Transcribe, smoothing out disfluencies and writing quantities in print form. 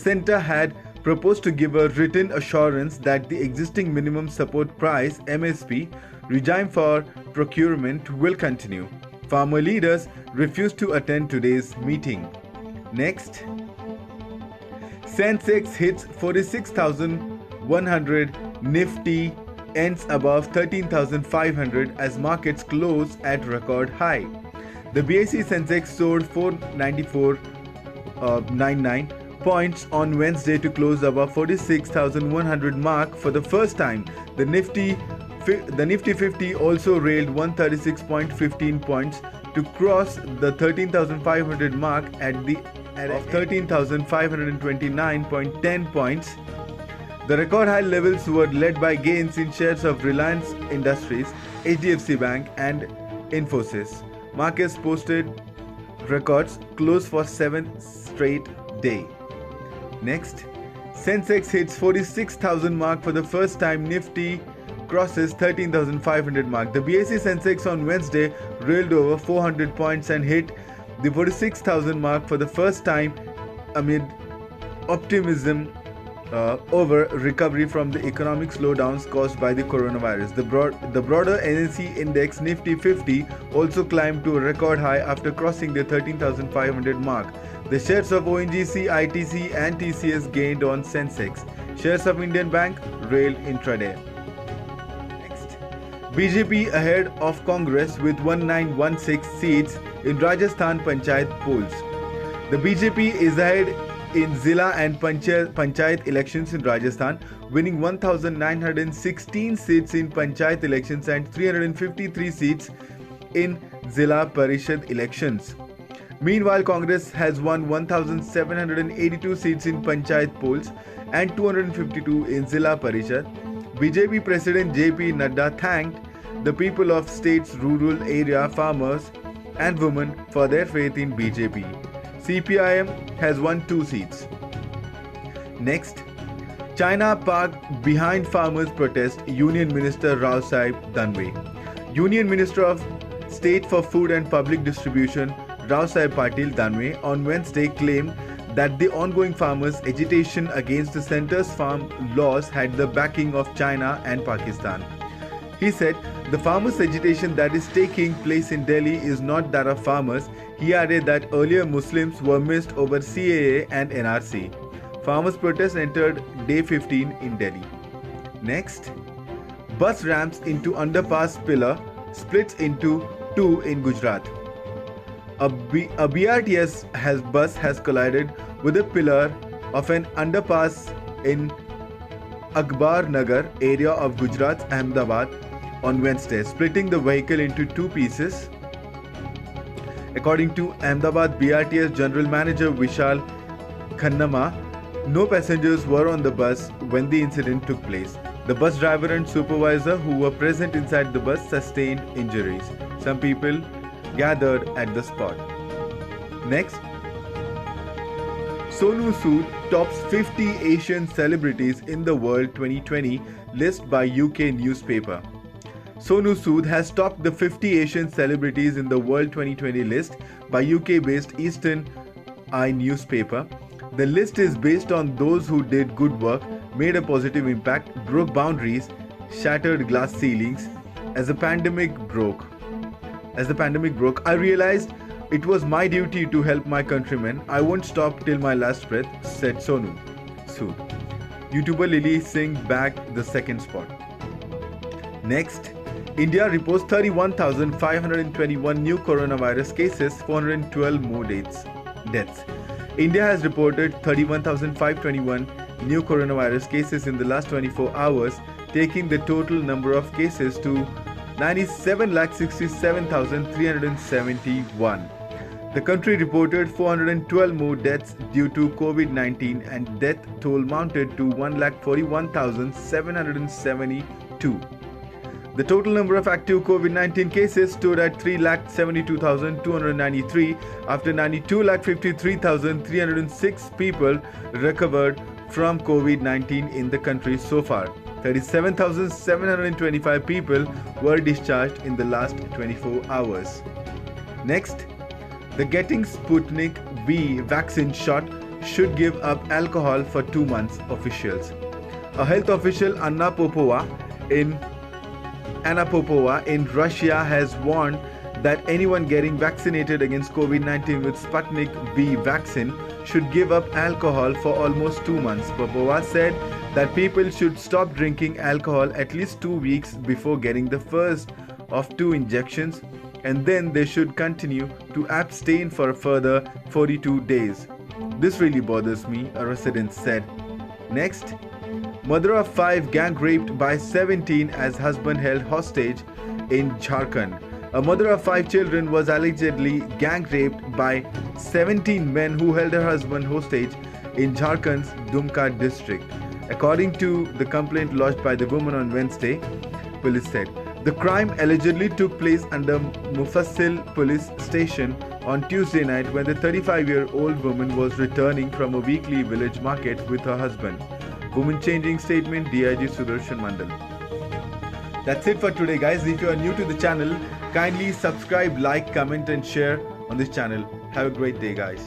centre had proposed to give a written assurance that the existing minimum support price (MSP) regime for procurement will continue. Farmer leaders refused to attend today's meeting. Next, Sensex hits 46,100, Nifty ends above 13,500 as markets close at record high. The BSE Sensex soared 494.99 points on Wednesday to close above 46,100 mark for the first time. The Nifty 50 also railed 136.15 points to cross the 13,500 mark at 13,529.10 points. The record high levels were led by gains in shares of Reliance Industries, HDFC Bank and Infosys. Markets posted records close for 7th straight day. Next, Sensex hits 46,000 mark for the first time. Nifty crosses 13,500 mark. The BSE Sensex on Wednesday railed over 400 points and hit the 46,000 mark for the first time amid optimism over recovery from the economic slowdowns caused by the coronavirus. The broader NSE index Nifty 50 also climbed to a record high after crossing the 13,500 mark. The shares of ONGC, ITC and TCS gained on Sensex. Shares of Indian Bank railed intraday. Next, BJP ahead of Congress with 1916 seats in Rajasthan Panchayat polls. The BJP is ahead in Zilla and Panchayat elections in Rajasthan, winning 1,916 seats in Panchayat elections and 353 seats in Zilla Parishad elections. Meanwhile, Congress has won 1,782 seats in Panchayat polls and 252 in Zilla Parishad. BJP President JP Nadda thanked the people of state's rural area farmers and women for their faith in BJP. CPIM has won 2 seats. Next, China parked behind farmers' protest, Union Minister Rao Sahib Danwe. Union Minister of State for Food and Public Distribution Rao Sahib Patil Danwe on Wednesday claimed that the ongoing farmers' agitation against the centre's farm laws had the backing of China and Pakistan. He said the farmers' agitation that is taking place in Delhi is not that of farmers. He added that earlier Muslims were missed over CAA and NRC. Farmers' protest entered day 15 in Delhi. Next, bus ramps into underpass pillar splits into 2 in Gujarat. A BRTS bus has collided with a pillar of an underpass in Akbar Nagar area of Gujarat's Ahmedabad on Wednesday, splitting the vehicle into 2 pieces. According to Ahmedabad BRTS General Manager Vishal Khannama, no passengers were on the bus when the incident took place. The bus driver and supervisor who were present inside the bus sustained injuries. Some people gathered at the spot. Next, Sonu Sood tops 50 Asian celebrities in the world 2020 list by UK newspaper. Sonu Sood has topped the 50 Asian celebrities in the World 2020 list by UK-based Eastern Eye newspaper. The list is based on those who did good work, made a positive impact, broke boundaries, shattered glass ceilings. As the pandemic broke, I realized it was my duty to help my countrymen. I won't stop till my last breath, said Sonu Sood. YouTuber Lily Singh bagged the second spot. Next, India reports 31,521 new coronavirus cases, 412 more deaths. India has reported 31,521 new coronavirus cases in the last 24 hours, taking the total number of cases to 97,67,371. The country reported 412 more deaths due to COVID-19 and death toll mounted to 1,41,772. The total number of active COVID-19 cases stood at 3,72,293 after 92,53,306 people recovered from COVID-19 in the country so far. 37,725 people were discharged in the last 24 hours. Next, the Getting Sputnik V vaccine shot should give up alcohol for 2 months, officials. A health official, Anna Popova in Russia has warned that anyone getting vaccinated against COVID-19 with Sputnik V vaccine should give up alcohol for almost 2 months. Popova said that people should stop drinking alcohol at least 2 weeks before getting the first of 2 injections, and then they should continue to abstain for a further 42 days. This really bothers me, a resident said. Next, mother of 5 gang raped by 17 as husband held hostage in Jharkhand. A mother of 5 children was allegedly gang raped by 17 men who held her husband hostage in Jharkhand's Dumka district. According to the complaint lodged by the woman on Wednesday, police said. The crime allegedly took place under Mufassil police station on Tuesday night when the 35-year-old woman was returning from a weekly village market with her husband. Woman changing statement, DIG Sudarshan Mandal. That's it for today, guys. If you are new to the channel, kindly subscribe, like, comment and share on this channel. Have a great day, guys.